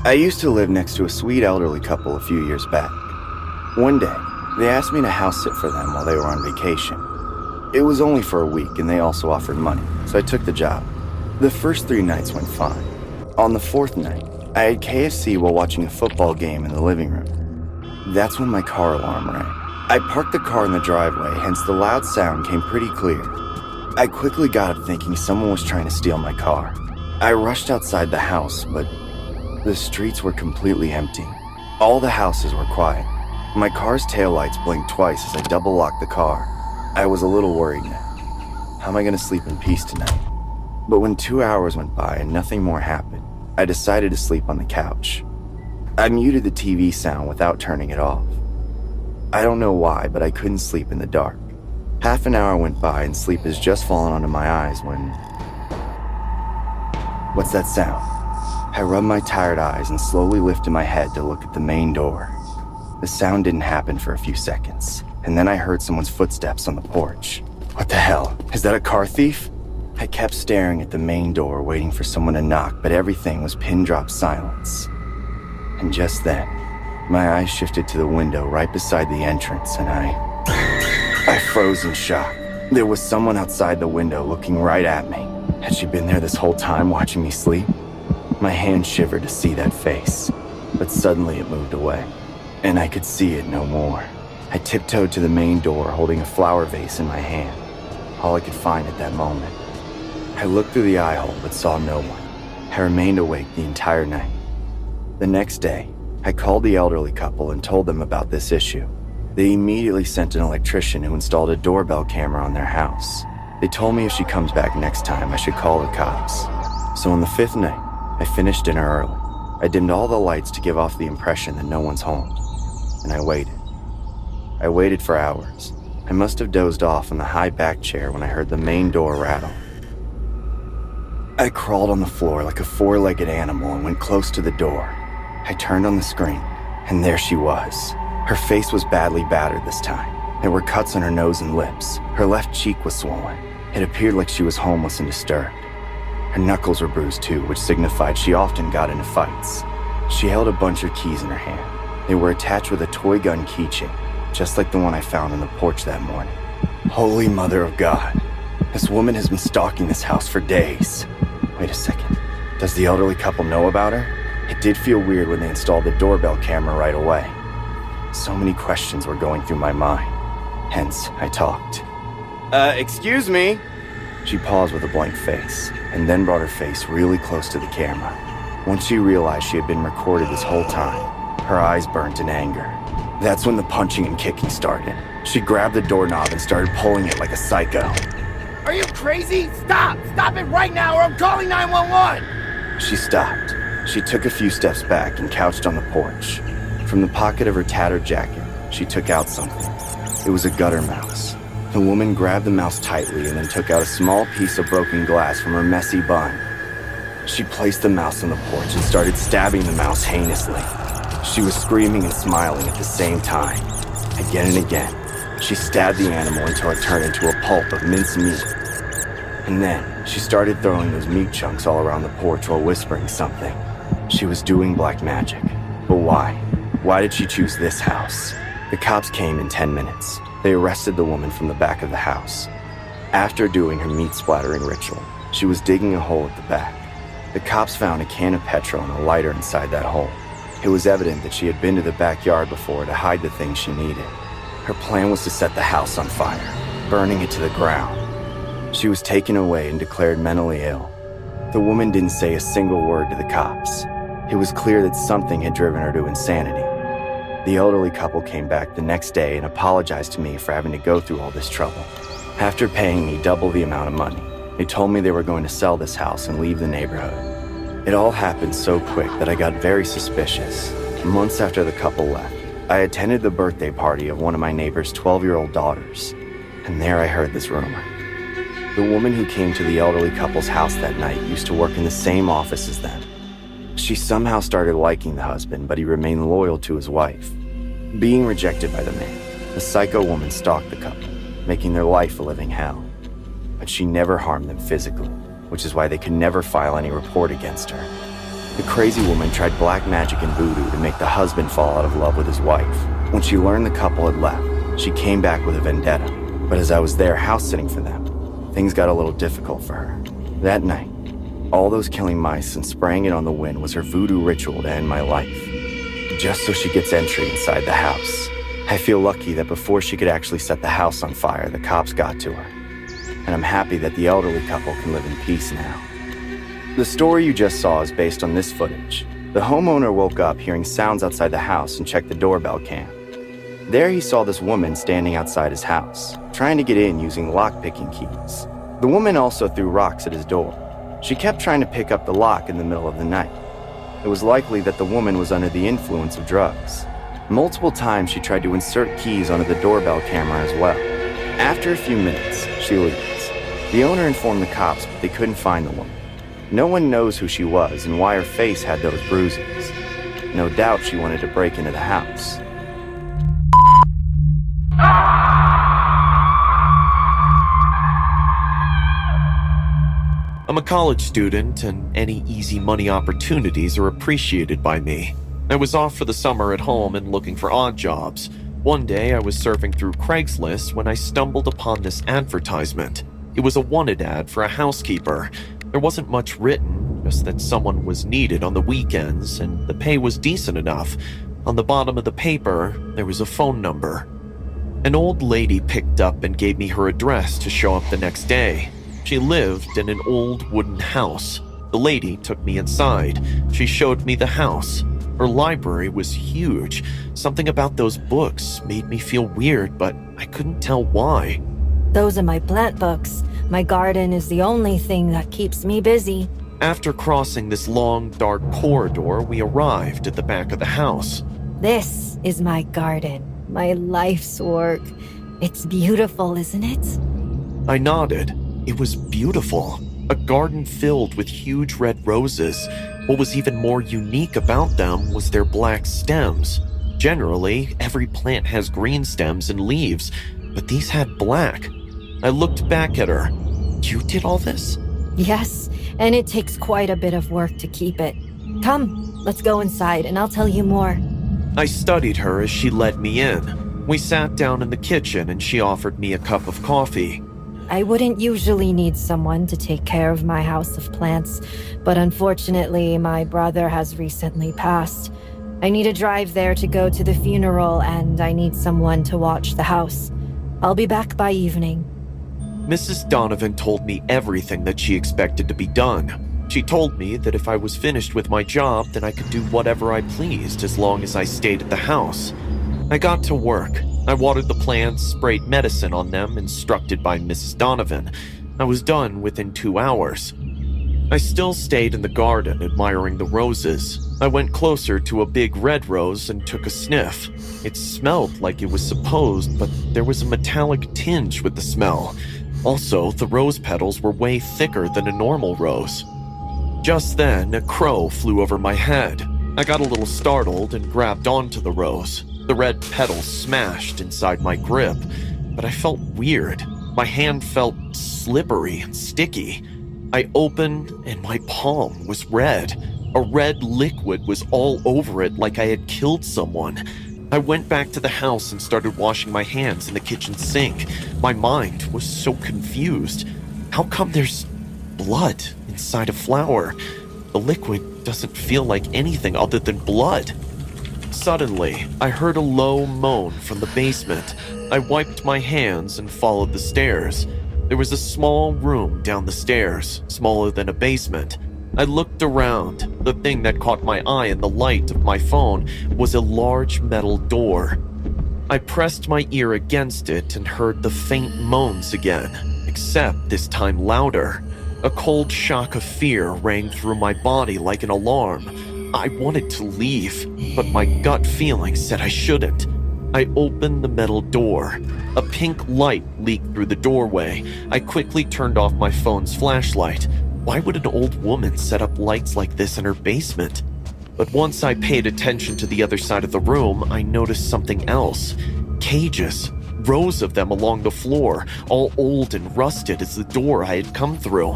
I used to live next to a sweet elderly couple a few years back. One day, they asked me to house sit for them while they were on vacation. It was only for a week and they also offered money, so I took the job. The first 3 nights went fine. On the 4th night, I had KFC while watching a football game in the living room. That's when my car alarm rang. I parked the car in the driveway, hence the loud sound came pretty clear. I quickly got up thinking someone was trying to steal my car. I rushed outside the house, but the streets were completely empty. All the houses were quiet. My car's taillights blinked twice as I double-locked the car. I was a little worried now. How am I going to sleep in peace tonight? But when 2 hours went by and nothing more happened, I decided to sleep on the couch. I muted the TV sound without turning it off. I don't know why, but I couldn't sleep in the dark. Half an hour went by and sleep has just fallen onto my eyes when... What's that sound? I rubbed my tired eyes and slowly lifted my head to look at the main door. The sound didn't happen for a few seconds, and then I heard someone's footsteps on the porch. What the hell? Is that a car thief? I kept staring at the main door, waiting for someone to knock, but everything was pin-drop silence. And just then, my eyes shifted to the window right beside the entrance, and I froze in shock. There was someone outside the window looking right at me. Had she been there this whole time watching me sleep? My hand shivered to see that face, but suddenly it moved away, and I could see it no more. I tiptoed to the main door, holding a flower vase in my hand, all I could find at that moment. I looked through the eye hole but saw no one. I remained awake the entire night. The next day, I called the elderly couple and told them about this issue. They immediately sent an electrician who installed a doorbell camera on their house. They told me if she comes back next time, I should call the cops. So on the 5th night, I finished dinner early. I dimmed all the lights to give off the impression that no one's home. And I waited. I waited for hours. I must have dozed off in the high back chair when I heard the main door rattle. I crawled on the floor like a 4-legged animal and went close to the door. I turned on the screen, and there she was. Her face was badly battered this time. There were cuts on her nose and lips. Her left cheek was swollen. It appeared like she was homeless and disturbed. Her knuckles were bruised too, which signified she often got into fights. She held a bunch of keys in her hand. They were attached with a toy gun keychain, just like the one I found on the porch that morning. Holy Mother of God. This woman has been stalking this house for days. Wait a second. Does the elderly couple know about her? It did feel weird when they installed the doorbell camera right away. So many questions were going through my mind. Hence, I talked. Excuse me? She paused with a blank face, and then brought her face really close to the camera. Once she realized she had been recorded this whole time, her eyes burnt in anger. That's when the punching and kicking started. She grabbed the doorknob and started pulling it like a psycho. Are you crazy? Stop! Stop it right now or I'm calling 911! She stopped. She took a few steps back and couched on the porch. From the pocket of her tattered jacket, she took out something. It was a gutter mouse. The woman grabbed the mouse tightly and then took out a small piece of broken glass from her messy bun. She placed the mouse on the porch and started stabbing the mouse heinously. She was screaming and smiling at the same time. Again and again, she stabbed the animal until it turned into a pulp of minced meat. And then, she started throwing those meat chunks all around the porch while whispering something. She was doing black magic. But why? Why did she choose this house? The cops came in 10 minutes. They arrested the woman from the back of the house. After doing her meat-splattering ritual, she was digging a hole at the back. The cops found a can of petrol and a lighter inside that hole. It was evident that she had been to the backyard before to hide the things she needed. Her plan was to set the house on fire, burning it to the ground. She was taken away and declared mentally ill. The woman didn't say a single word to the cops. It was clear that something had driven her to insanity. The elderly couple came back the next day and apologized to me for having to go through all this trouble. After paying me double the amount of money, they told me they were going to sell this house and leave the neighborhood. It all happened so quick that I got very suspicious. Months after the couple left, I attended the birthday party of one of my neighbor's 12-year-old daughters, and there I heard this rumor. The woman who came to the elderly couple's house that night used to work in the same office as them. She somehow started liking the husband, but he remained loyal to his wife. Being rejected by the man, the psycho woman stalked the couple, making their life a living hell. But she never harmed them physically, which is why they could never file any report against her. The crazy woman tried black magic and voodoo to make the husband fall out of love with his wife. When she learned the couple had left, she came back with a vendetta. But as I was there house-sitting for them, things got a little difficult for her. That night, all those killing mice and spraying it on the wind was her voodoo ritual to end my life. Just so she gets entry inside the house. I feel lucky that before she could actually set the house on fire, the cops got to her. And I'm happy that the elderly couple can live in peace now. The story you just saw is based on this footage. The homeowner woke up hearing sounds outside the house and checked the doorbell cam. There he saw this woman standing outside his house, trying to get in using lock-picking keys. The woman also threw rocks at his door. She kept trying to pick up the lock in the middle of the night. It was likely that the woman was under the influence of drugs. Multiple times she tried to insert keys onto the doorbell camera as well. After a few minutes, she leaves. The owner informed the cops, but they couldn't find the woman. No one knows who she was and why her face had those bruises. No doubt she wanted to break into the house. I'm a college student, and any easy money opportunities are appreciated by me. I was off for the summer at home and looking for odd jobs. One day, I was surfing through Craigslist when I stumbled upon this advertisement. It was a wanted ad for a housekeeper. There wasn't much written, just that someone was needed on the weekends, and the pay was decent enough. On the bottom of the paper, there was a phone number. An old lady picked up and gave me her address to show up the next day. She lived in an old wooden house. The lady took me inside. She showed me the house. Her library was huge. Something about those books made me feel weird, but I couldn't tell why. Those are my plant books. My garden is the only thing that keeps me busy. After crossing this long, dark corridor, we arrived at the back of the house. This is my garden, my life's work. It's beautiful, isn't it? I nodded. It was beautiful. A garden filled with huge red roses. What was even more unique about them was their black stems. Generally, every plant has green stems and leaves, but these had black. I looked back at her. You did all this? Yes, and it takes quite a bit of work to keep it. Come, let's go inside and I'll tell you more. I studied her as she led me in. We sat down in the kitchen and she offered me a cup of coffee. I wouldn't usually need someone to take care of my house of plants, but unfortunately, my brother has recently passed. I need a drive there to go to the funeral, and I need someone to watch the house. I'll be back by evening. Mrs. Donovan told me everything that she expected to be done. She told me that if I was finished with my job, then I could do whatever I pleased as long as I stayed at the house. I got to work. I watered the plants, sprayed medicine on them, instructed by Mrs. Donovan. I was done within 2 hours. I still stayed in the garden, admiring the roses. I went closer to a big red rose and took a sniff. It smelled like it was supposed, but there was a metallic tinge with the smell. Also, the rose petals were way thicker than a normal rose. Just then, a crow flew over my head. I got a little startled and grabbed onto the rose. The red petals smashed inside my grip, but I felt weird. My hand felt slippery and sticky. I opened and my palm was red. A red liquid was all over it like I had killed someone. I went back to the house and started washing my hands in the kitchen sink. My mind was so confused. How come there's blood inside a flower? The liquid doesn't feel like anything other than blood. Suddenly, I heard a low moan from the basement. I wiped my hands and followed the stairs. There was a small room down the stairs, smaller than a basement. I looked around. The thing that caught my eye in the light of my phone was a large metal door. I pressed my ear against it and heard the faint moans again, except this time louder. A cold shock of fear rang through my body like an alarm. I wanted to leave, but my gut feeling said I shouldn't. I opened the metal door. A pink light leaked through the doorway. I quickly turned off my phone's flashlight. Why would an old woman set up lights like this in her basement? But once I paid attention to the other side of the room, I noticed something else. Cages. Rows of them along the floor, all old and rusted as the door I had come through.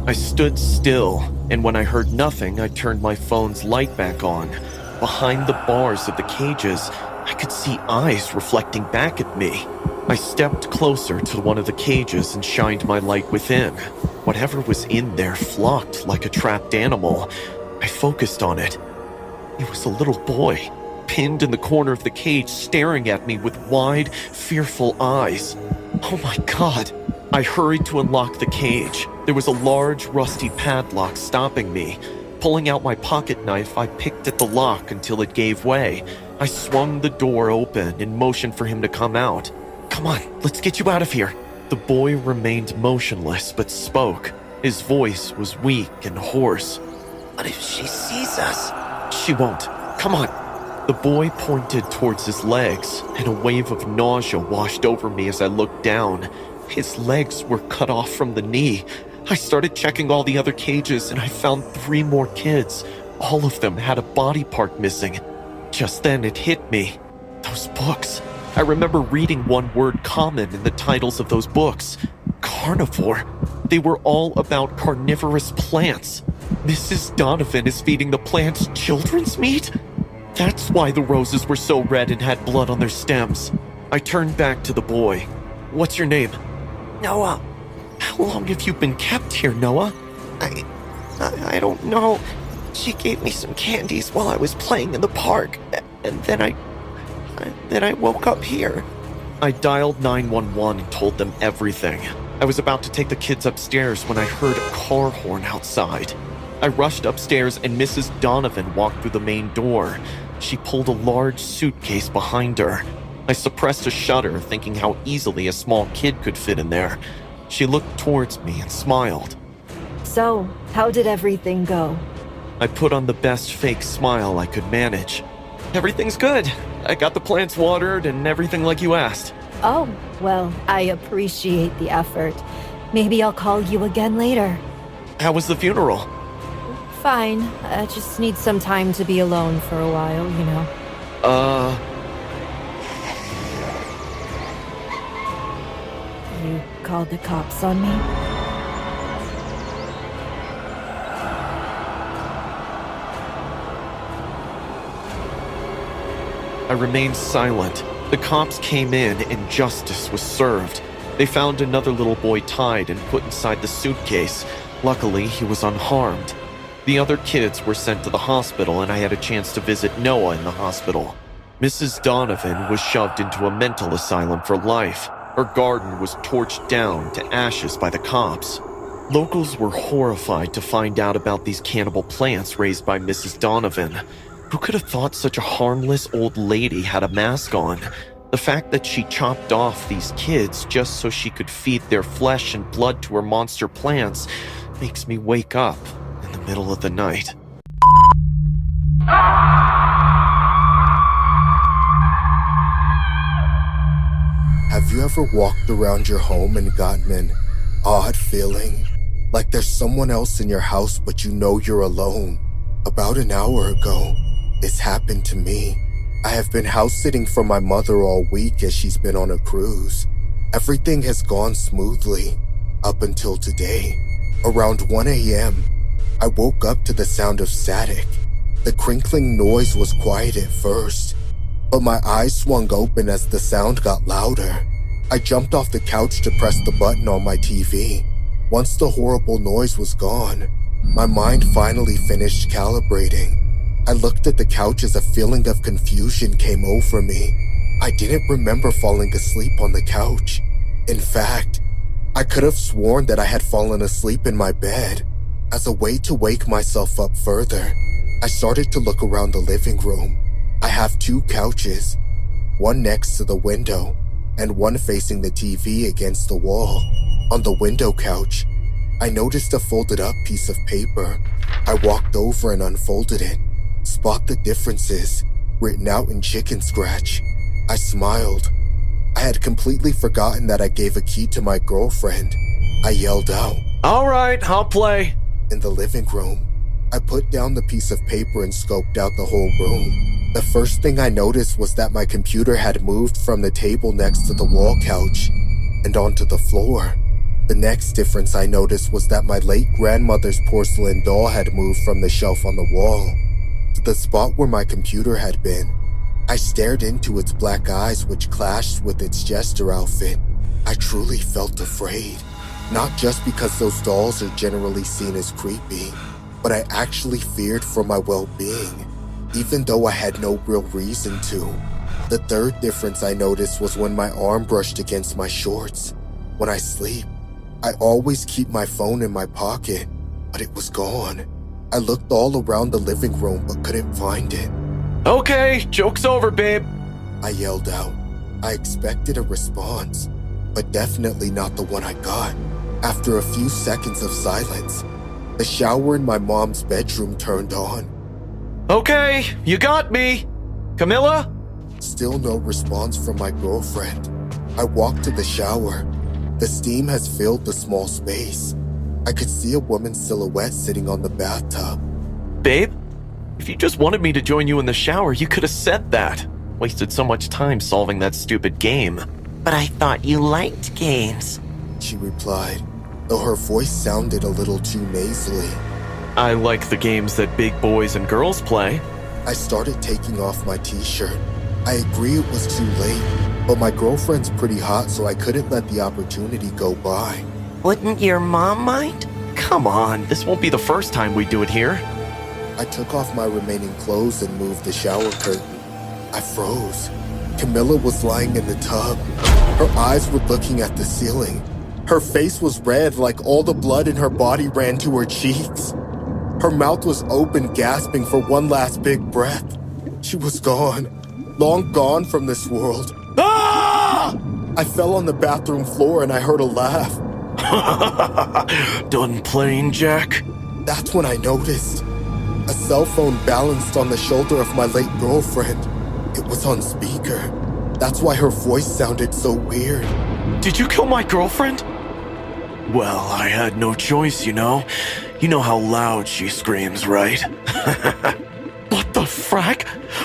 I stood still, and when I heard nothing, I turned my phone's light back on. Behind the bars of the cages, I could see eyes reflecting back at me. I stepped closer to one of the cages and shined my light within. Whatever was in there flocked like a trapped animal. I focused on it. It was a little boy, pinned in the corner of the cage, staring at me with wide, fearful eyes. Oh my God! I hurried to unlock the cage. There was a large, rusty padlock stopping me. Pulling out my pocket knife, I picked at the lock until it gave way. I swung the door open and motioned for him to come out. Come on, let's get you out of here. The boy remained motionless but spoke. His voice was weak and hoarse. What if she sees us? She won't. Come on. The boy pointed towards his legs, and a wave of nausea washed over me as I looked down. His legs were cut off from the knee. I started checking all the other cages, and I found 3 more kids. All of them had a body part missing. Just then it hit me. Those books. I remember reading one word common in the titles of those books. Carnivore. They were all about carnivorous plants. Mrs. Donovan is feeding the plants children's meat? That's why the roses were so red and had blood on their stems. I turned back to the boy. What's your name? Noah. How long have you been kept here, Noah? I don't know. She gave me some candies while I was playing in the park, and then I woke up here. I dialed 911 and told them everything. I was about to take the kids upstairs when I heard a car horn outside. I rushed upstairs and Mrs. Donovan walked through the main door. She pulled a large suitcase behind her. I suppressed a shudder, thinking how easily a small kid could fit in there. She looked towards me and smiled. So, how did everything go? I put on the best fake smile I could manage. Everything's good. I got the plants watered and everything like you asked. Oh, well, I appreciate the effort. Maybe I'll call you again later. How was the funeral? Fine. I just need some time to be alone for a while, you know. You called the cops on me? I remained silent. The cops came in and justice was served. They found another little boy tied and put inside the suitcase. Luckily, he was unharmed. The other kids were sent to the hospital and I had a chance to visit Noah in the hospital. Mrs. Donovan was shoved into a mental asylum for life. Her garden was torched down to ashes by the cops. Locals were horrified to find out about these cannibal plants raised by Mrs. Donovan. Who could have thought such a harmless old lady had a mask on? The fact that she chopped off these kids just so she could feed their flesh and blood to her monster plants makes me wake up in the middle of the night. Have you ever walked around your home and gotten an odd feeling? Like there's someone else in your house but you know you're alone? About an hour ago, this happened to me. I have been house-sitting for my mother all week as she's been on a cruise. Everything has gone smoothly, up until today. Around 1 a.m., I woke up to the sound of static. The crinkling noise was quiet at first, but my eyes swung open as the sound got louder. I jumped off the couch to press the button on my TV. Once the horrible noise was gone, my mind finally finished calibrating. I looked at the couch as a feeling of confusion came over me. I didn't remember falling asleep on the couch. In fact, I could have sworn that I had fallen asleep in my bed. As a way to wake myself up further, I started to look around the living room. I have 2 couches, one next to the window and one facing the TV against the wall. On the window couch, I noticed a folded up piece of paper. I walked over and unfolded it. Spot the differences, written out in chicken scratch. I smiled. I had completely forgotten that I gave a key to my girlfriend. I yelled out, All right, I'll play. In the living room, I put down the piece of paper and scoped out the whole room. The first thing I noticed was that my computer had moved from the table next to the wall couch and onto the floor. The next difference I noticed was that my late grandmother's porcelain doll had moved from the shelf on the wall to the spot where my computer had been. I stared into its black eyes, which clashed with its jester outfit. I truly felt afraid, not just because those dolls are generally seen as creepy, but I actually feared for my well-being, even though I had no real reason to. The third difference I noticed was when my arm brushed against my shorts. When I sleep, I always keep my phone in my pocket, but it was gone. I looked all around the living room but couldn't find it. Okay, joke's over, babe. I yelled out. I expected a response, but definitely not the one I got. After a few seconds of silence, the shower in my mom's bedroom turned on. Okay, you got me. Camilla? Still no response from my girlfriend. I walked to the shower. The steam has filled the small space. I could see a woman's silhouette sitting on the bathtub. Babe? If you just wanted me to join you in the shower, you could have said that. Wasted so much time solving that stupid game. But I thought you liked games. She replied, though her voice sounded a little too nasally. I like the games that big boys and girls play. I started taking off my t-shirt. I agree it was too late, but my girlfriend's pretty hot, so I couldn't let the opportunity go by. Wouldn't your mom mind? Come on, this won't be the first time we do it here. I took off my remaining clothes and moved the shower curtain. I froze. Camilla was lying in the tub. Her eyes were looking at the ceiling. Her face was red, like all the blood in her body ran to her cheeks. Her mouth was open, gasping for one last big breath. She was gone. Long gone from this world. Ah! I fell on the bathroom floor and I heard a laugh. Done playing, Jack? That's when I noticed. A cell phone balanced on the shoulder of my late girlfriend. It was on speaker. That's why her voice sounded so weird. Did you kill my girlfriend? Well, I had no choice, you know. You know how loud she screams, right? What the frack?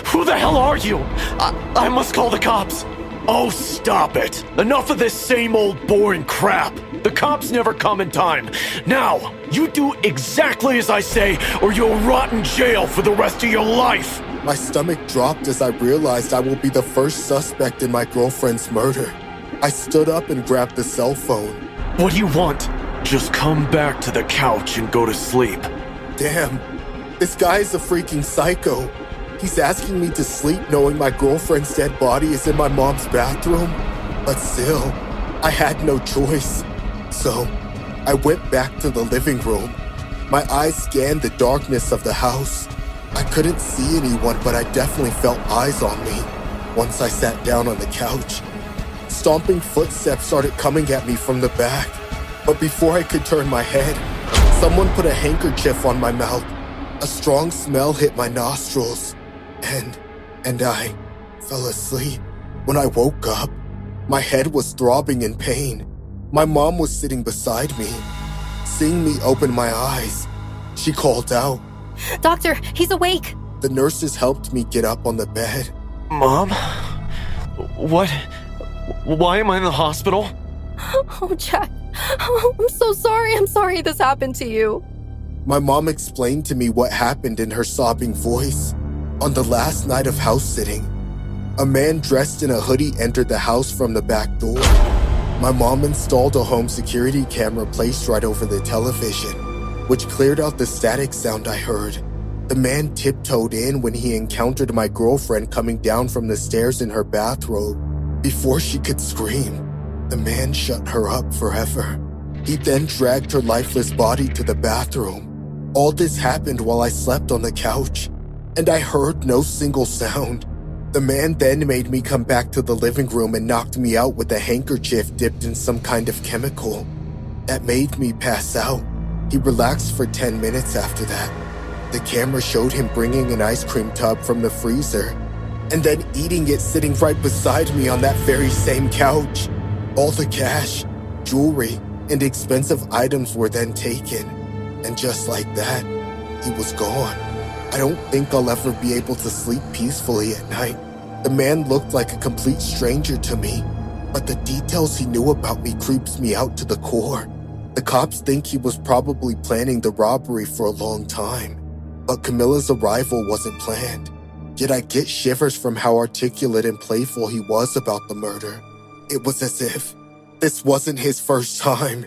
Who the hell are you? I must call the cops. Oh, stop it. Enough of this same old boring crap. The cops never come in time. Now, you do exactly as I say, or you'll rot in jail for the rest of your life. My stomach dropped as I realized I will be the first suspect in my girlfriend's murder. I stood up and grabbed the cell phone. What do you want? Just come back to the couch and go to sleep. Damn, this guy is a freaking psycho. He's asking me to sleep knowing my girlfriend's dead body is in my mom's bathroom. But still, I had no choice. So, I went back to the living room. My eyes scanned the darkness of the house. I couldn't see anyone, but I definitely felt eyes on me. Once I sat down on the couch, stomping footsteps started coming at me from the back. But before I could turn my head, someone put a handkerchief on my mouth. A strong smell hit my nostrils, and I fell asleep. When I woke up, my head was throbbing in pain. My mom was sitting beside me. Seeing me open my eyes, she called out. Doctor, he's awake. The nurses helped me get up on the bed. Mom? What? Why am I in the hospital? Oh, Jack. Oh, I'm so sorry. I'm sorry this happened to you. My mom explained to me what happened in her sobbing voice. On the last night of house sitting, a man dressed in a hoodie entered the house from the back door. My mom installed a home security camera placed right over the television, which cleared out the static sound I heard. The man tiptoed in when he encountered my girlfriend coming down from the stairs in her bathrobe. Before she could scream, the man shut her up forever. He then dragged her lifeless body to the bathroom. All this happened while I slept on the couch, and I heard no single sound. The man then made me come back to the living room and knocked me out with a handkerchief dipped in some kind of chemical. That made me pass out. He relaxed for 10 minutes after that. The camera showed him bringing an ice cream tub from the freezer, and then eating it sitting right beside me on that very same couch. All the cash, jewelry, and expensive items were then taken. And just like that, he was gone. I don't think I'll ever be able to sleep peacefully at night. The man looked like a complete stranger to me, but the details he knew about me creeps me out to the core. The cops think he was probably planning the robbery for a long time, but Camilla's arrival wasn't planned. Yet I get shivers from how articulate and playful he was about the murder. It was as if this wasn't his first time.